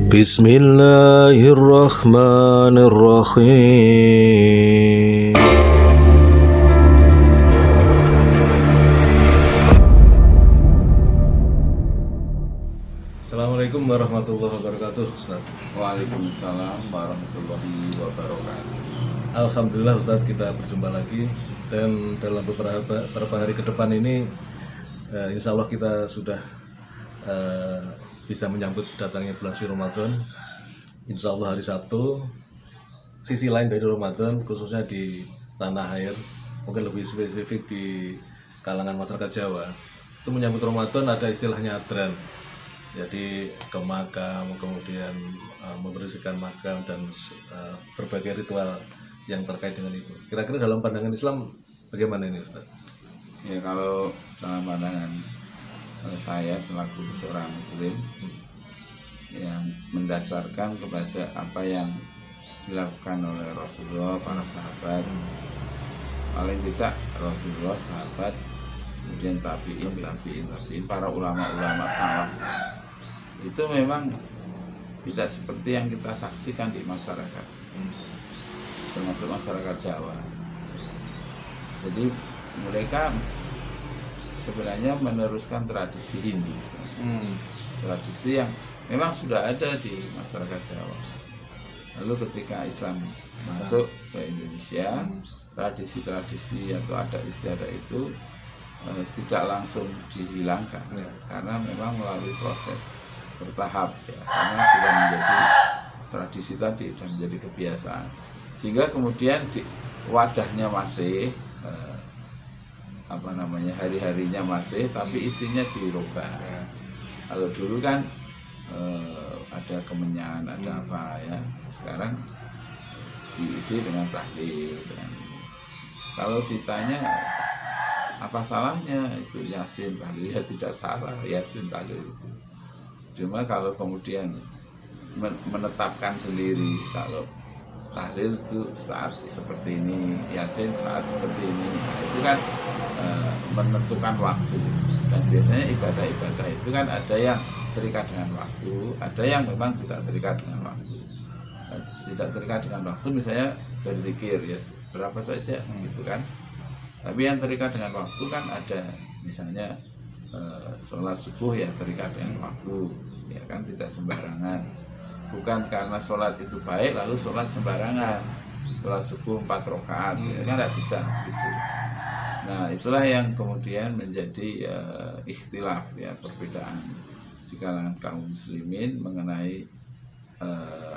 Bismillahirrahmanirrahim. Assalamualaikum warahmatullahi wabarakatuh, Ustaz. Waalaikumsalam warahmatullahi wabarakatuh. Alhamdulillah Ustaz, kita berjumpa lagi. Dan dalam beberapa hari ke depan ini insya Allah kita sudah bisa menyambut datangnya bulan suci Ramadan. Insya Allah hari Sabtu, sisi lain dari Ramadan khususnya di tanah air, mungkin lebih spesifik di kalangan masyarakat Jawa, itu menyambut Ramadan ada istilahnya adran. Jadi ke makam, kemudian membersihkan makam dan berbagai ritual yang terkait dengan itu. Kira-kira dalam pandangan Islam bagaimana ini, Ustaz? Ya, kalau dalam pandangan saya selaku seorang Muslim yang mendasarkan kepada apa yang dilakukan oleh Rasulullah, para sahabat, paling tidak Rasulullah, sahabat, kemudian tabi'in, para ulama-ulama salaf, itu memang tidak seperti yang kita saksikan di masyarakat, termasuk masyarakat Jawa. Jadi mereka sebenarnya meneruskan tradisi Hindu, tradisi yang memang sudah ada di masyarakat Jawa. Lalu ketika Islam masuk ke Indonesia, tradisi-tradisi atau adat istiadat itu tidak langsung dihilangkan, karena memang melalui proses bertahap, ya, karena sudah menjadi tradisi tadi dan menjadi kebiasaan, sehingga kemudian wadahnya masih hari-harinya masih, tapi isinya dirubah. Kalau dulu kan ada kemenyan, ada apa ya, sekarang diisi dengan tahlil, dengan ini. Kalau ditanya apa salahnya itu Yasin tahlil, ya tidak salah Yasin tahlil itu. Cuma kalau kemudian menetapkan sendiri kalau tahlil itu saat seperti ini, Yasin saat seperti ini, itu kan menentukan waktu. Dan biasanya ibadah-ibadah itu kan ada yang terikat dengan waktu, ada yang memang tidak terikat dengan waktu. Tidak terikat dengan waktu, misalnya berzikir ya berapa saja gitu kan. Tapi yang terikat dengan waktu kan ada, misalnya sholat subuh ya terikat dengan waktu, ya kan, tidak sembarangan. Bukan karena sholat itu baik lalu sholat sembarangan, sholat subuh 4 rakaat, ya kan tidak bisa gitu. Nah, itulah yang kemudian menjadi ikhtilaf, ya, perbedaan di kalangan kaum muslimin mengenai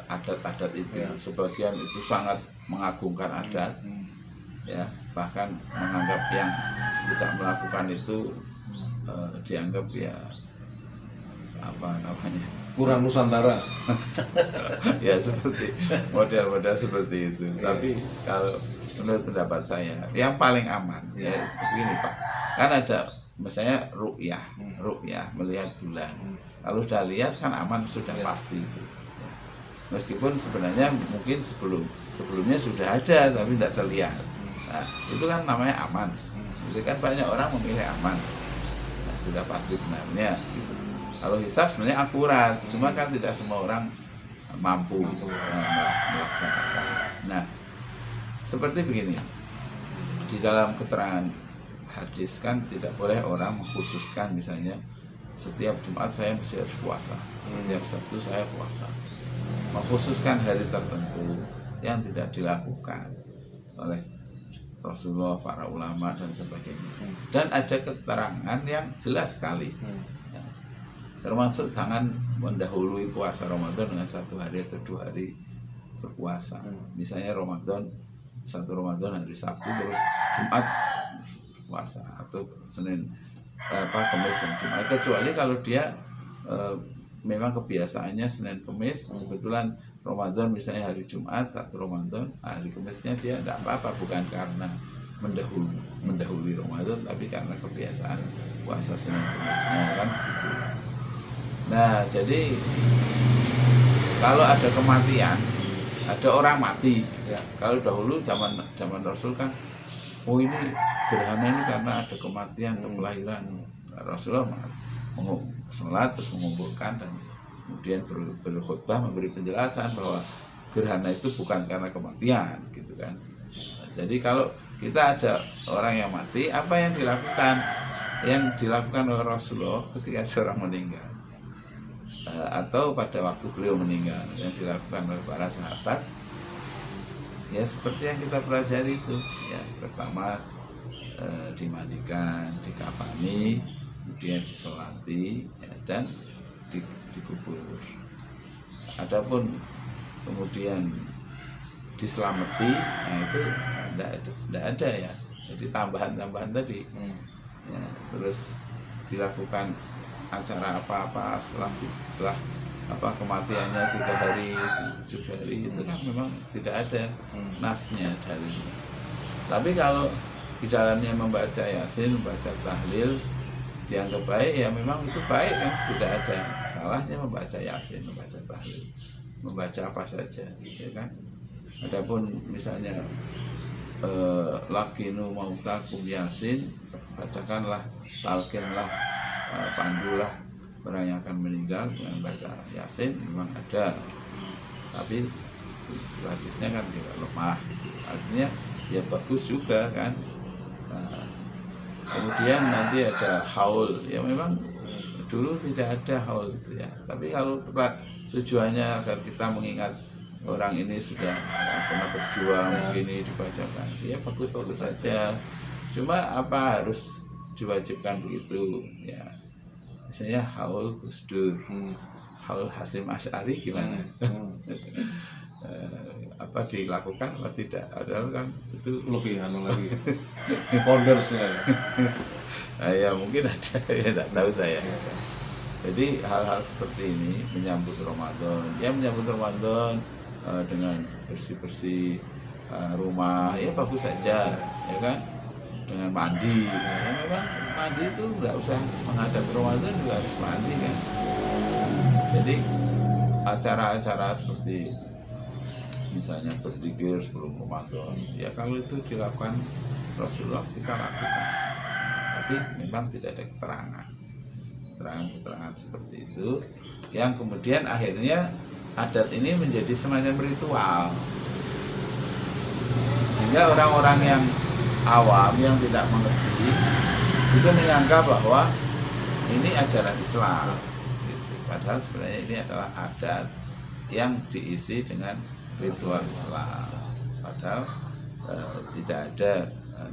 adat-adat itu. Sebagian itu sangat mengagungkan adat, ya, bahkan menganggap yang tidak melakukan itu dianggap ya apa namanya, Kurang Nusantara. ya seperti model-model seperti itu. Tapi kalau menurut pendapat saya yang paling aman ya begini, Pak, kan ada misalnya ru'yah melihat bulan. Kalau sudah lihat kan aman, sudah pasti itu. Meskipun sebenarnya mungkin sebelumnya sudah ada tapi tidak terlihat. Nah, itu kan namanya aman. Itu kan banyak orang memilih aman. Nah, sudah pasti benarnya gitu. Kalau hisab sebenarnya akurat, cuma kan tidak semua orang mampu melaksanakan. Nah, seperti begini, di dalam keterangan hadis kan tidak boleh orang mengkhususkan, misalnya setiap Jumat saya mesti harus puasa, setiap Sabtu saya puasa, mengkhususkan hari tertentu yang tidak dilakukan oleh Rasulullah, para ulama dan sebagainya. Dan ada keterangan yang jelas sekali, termasuk jangan mendahului puasa Ramadan dengan 1 hari atau 2 hari berpuasa. Misalnya satu Ramadan hari Sabtu terus Jumat puasa, atau Senin Kamis dan Jumat, kecuali kalau dia memang kebiasaannya Senin Kamis, kebetulan Ramadan misalnya hari Jumat atau Ramadan hari Kamisnya dia tidak apa-apa, bukan karena mendahului Ramadan, tapi karena kebiasaan puasa Senin Kamisnya kan. Nah, jadi kalau ada kematian, ada orang mati, ya, kalau dahulu zaman Rasul kan, oh ini gerhana ini karena ada kematian atau kelahiran, Rasulullah sholat terus mengumpulkan dan kemudian berkhutbah memberi penjelasan bahwa gerhana itu bukan karena kematian gitu kan. Jadi kalau kita ada orang yang mati, apa yang dilakukan? Yang dilakukan oleh Rasulullah ketika seorang meninggal, atau pada waktu beliau meninggal, yang dilakukan oleh para sahabat, ya seperti yang kita pelajari itu, ya pertama dimandikan, dikafani, kemudian disolati, ya, dan dikubur. Adapun kemudian diselamati, nah itu tidak ada ya. Jadi tambahan-tambahan tadi, ya, terus dilakukan acara apa-apa setelah kematiannya 3 hari, 7 hari, itu kan memang tidak ada nasnya dari. Tapi kalau di dalamnya membaca Yasin, membaca tahlil, dianggap baik, ya memang itu baik kan, tidak ada salahnya membaca Yasin, membaca tahlil, membaca apa saja, ya kan. Adapun misalnya lakinu mautakum Yasin, bacakanlah, talkinlah, pandulah orang yang akan meninggal dengan baca Yasin, memang ada, tapi hadisnya kan juga lemah gitu. Artinya ya bagus juga kan. Kemudian nanti ada haul, ya memang dulu tidak ada haul itu ya, tapi kalau tujuannya agar kita mengingat orang ini sudah pernah berjuang, begini dibacakan, ya bagus-bagus saja. Cuma apa harus diwajibkan begitu ya? Misalnya haul Gus Dur, haul Hasyim Asy'ari gimana? Apa dilakukan atau tidak? Padahal kan itu lebih lagi foundersnya. Nah, ya mungkin ada, ya tidak tahu saya. Jadi hal-hal seperti ini menyambut Ramadan, ya menyambut Ramadan dengan bersih-bersih rumah, ya bagus saja, ya kan? Dengan mandi, ya memang mandi itu nggak usah menghadap Ramadan juga harus mandi kan. Jadi acara-acara seperti misalnya berzikir sebelum Ramadan, ya kalau itu dilakukan Rasulullah kita lakukan, tapi memang tidak ada keterangan seperti itu, yang kemudian akhirnya adat ini menjadi semacam ritual, sehingga orang-orang yang awam yang tidak mengerti itu menganggap bahwa ini ajaran Islam gitu. Padahal sebenarnya ini adalah adat yang diisi dengan ritual Islam, padahal tidak ada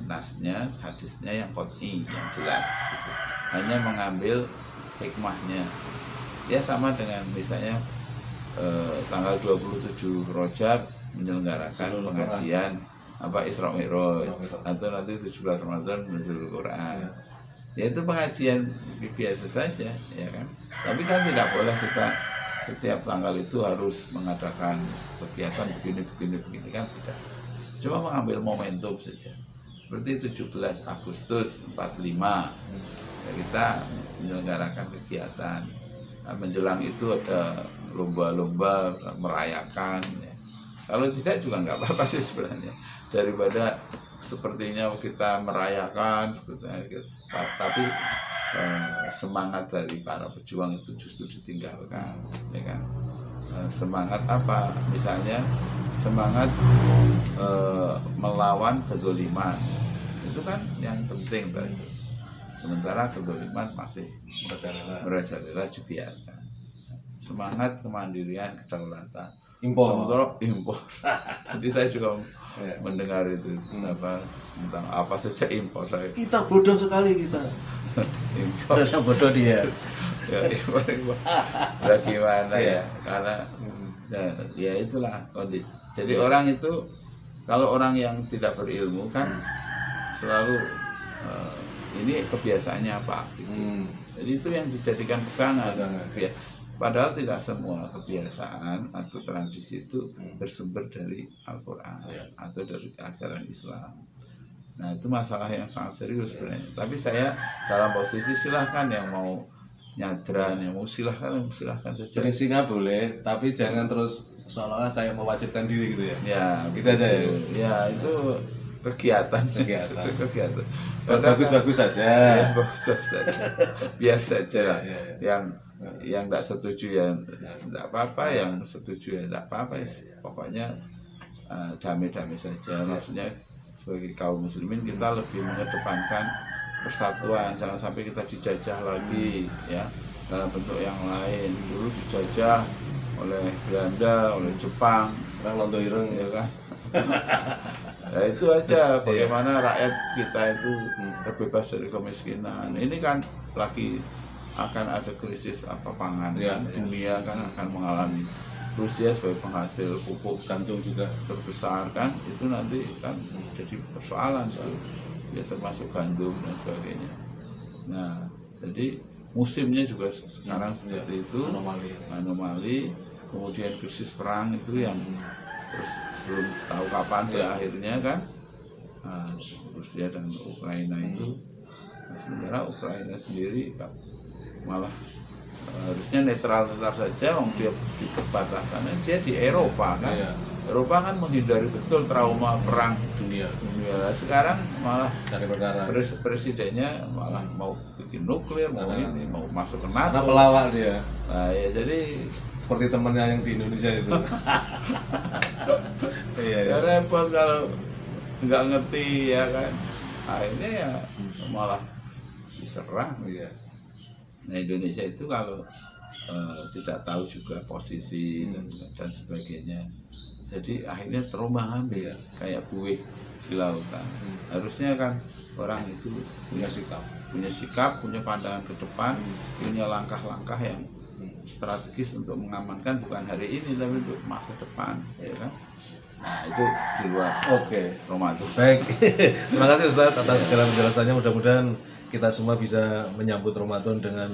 nasnya, hadisnya yang qot'i, yang jelas gitu. Hanya mengambil hikmahnya, ya sama dengan misalnya tanggal 27 Rajab menyelenggarakan pengajian Isra Mi'raj, atau nanti 17 Ramadan Nuzulul Quran, ya itu pengajian biasa saja, ya kan. Tapi kan tidak boleh kita setiap tanggal itu harus mengadakan kegiatan begini kan tidak. Cuma mengambil momentum saja. Seperti 17 Agustus 45 ya, kita menyelenggarakan kegiatan. Nah, menjelang itu ada lomba-lomba merayakan ya. Kalau tidak juga nggak apa-apa sih sebenarnya. Daripada sepertinya kita merayakan tapi semangat dari para pejuang itu justru ditinggalkan, ya kan. Semangat apa? Misalnya semangat melawan kezaliman, itu kan yang penting tadi. Sementara kezaliman masih merajalela dibiarkan. Semangat kemandirian, kedaulatan, impor. Tadi saya juga mendengar itu tentang apa saja impor saya. Kita bodoh sekali kita. Impor yang bodoh dia. Ya impor. Bagaimana ya? Karena ya itulah kondisi. Jadi orang itu, kalau orang yang tidak berilmu kan selalu ini kebiasaannya apa gitu. Jadi itu yang dijadikan pegangan. Padahal tidak semua kebiasaan atau tradisi itu bersumber dari Al-Quran atau dari ajaran Islam. Nah itu masalah yang sangat serius sebenarnya. Tapi saya dalam posisi silahkan yang mau nyadran, yang mau silahkan saja. Prinsipnya boleh, tapi jangan terus seolah-olah kayak mewajibkan diri gitu ya. Ya, gitu aja ya. Ya itu kegiatan. Bagus-bagus saja. Ya, bagus saja. Biar saja. Yang yang tidak setuju ya tidak apa-apa, yang setuju ya tidak apa-apa, pokoknya damai-damai saja. Maksudnya sebagai kaum muslimin kita lebih mengedepankan persatuan, jangan sampai kita dijajah lagi ya dalam bentuk yang lain. Dulu dijajah oleh Belanda, oleh Jepang, ya kan. Ya itu aja, bagaimana rakyat kita itu terbebas dari kemiskinan. Ini kan lagi akan ada krisis pangan kan, dunia kan akan mengalami. Rusia sebagai penghasil pupuk gandum juga terbesar kan, itu nanti kan jadi persoalan ya, termasuk gandum dan sebagainya. Nah, jadi musimnya juga sekarang seperti itu, anomali, kemudian krisis perang itu yang terus belum tahu kapan berakhirnya kan, Rusia dan Ukraina itu. Nah, sementara Ukraina sendiri malah harusnya netral saja, dia di perbatasannya, dia di Eropa kan. Eropa kan menghindari betul trauma perang dunia. Nah, sekarang malah presidennya malah mau bikin nuklir, mau ini, mau masuk ke NATO. Karena pelawak dia. Nah, ya jadi seperti temannya yang di Indonesia itu. Ya repot kalau nggak ngerti ya kan. Akhirnya ya malah diserang. Nah, Indonesia itu kalau tidak tahu juga posisi dan sebagainya, jadi akhirnya terombang-ambing kayak buih di lautan. Harusnya kan orang itu punya sikap, punya pandangan ke depan, punya langkah-langkah yang strategis untuk mengamankan bukan hari ini tapi untuk masa depan, ya kan. Nah, itu di luar romantis. Baik, terima kasih Ustadz atas segala penjelasannya. Mudah-mudahan kita semua bisa menyambut Ramadan dengan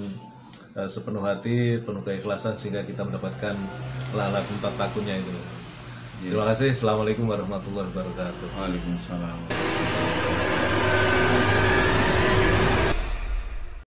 sepenuh hati, penuh keikhlasan, sehingga kita mendapatkan lalakum takunnya itu. Terima kasih. Assalamualaikum warahmatullahi wabarakatuh. Waalaikumsalam.